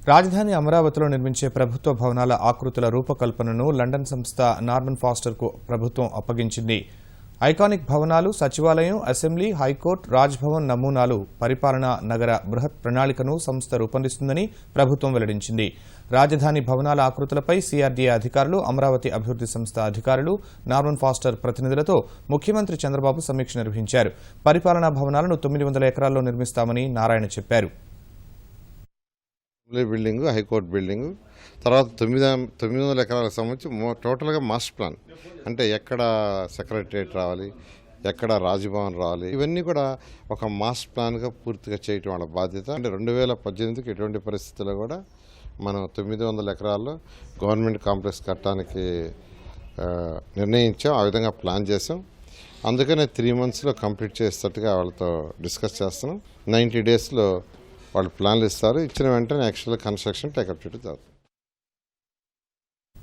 రాజధాని అమరావతిలో నిర్మించే ప్రభుత్వ భవనాల ఆకృతుల రూపకల్పనను లండన్ సంస్థ నార్మన్ ఫాస్టర్కు ప్రభుత్వం అప్పగించింది. ఐకానిక్ భవనాలు, సచివాలయం, అసెంబ్లీ, హైకోర్టు, రాజ్భవన్ నమూనాలు పరిపాలనా నగర బృహత్ ప్రణాళికను సంస్థ రూపొందిస్తుందని ప్రభుత్వం వెల్లడించింది. రాజధాని భవనాల ఆకృతులపై సీఆర్డీఏ అధికారులు, అమరావతి అభివృద్ది సంస్థ అధికారులు, నార్మన్ ఫాస్టర్ ప్రతినిధులతో ముఖ్యమంత్రి చంద్రబాబు సమీక్ష నిర్వహించారు. పరిపాలనా భవనాలను 900 ఎకరాల్లో నిర్మిస్తామని నారాయణ చెప్పారు. బిల్డింగ్, హైకోర్టు బిల్డింగ్, తర్వాత 900 ఎకరాలకు సంబంధించి టోటల్గా మాస్టర్ ప్లాన్, అంటే ఎక్కడ సెక్రటరియట్ రావాలి, ఎక్కడ రాజ్భవన్ రావాలి, ఇవన్నీ కూడా ఒక మాస్టర్ ప్లాన్గా పూర్తిగా చేయటం వాళ్ళ బాధ్యత. అంటే 2018కి ఎటువంటి పరిస్థితుల్లో కూడా మనం 900 ఎకరాల్లో గవర్నమెంట్ కాంప్లెక్స్ కట్టడానికి నిర్ణయించాం. ఆ విధంగా ప్లాన్ చేసాం. అందుకనే 3 monthsలో కంప్లీట్ చేసేటట్టుగా వాళ్ళతో డిస్కస్ చేస్తున్నాం. 90 daysలో వాళ్ళు ప్లాన్లు ఇస్తారు. ఇచ్చిన వెంటనే యాక్చువల్గా కన్స్ట్రక్షన్ టేకప్ చేయడం జరుగుతుంది.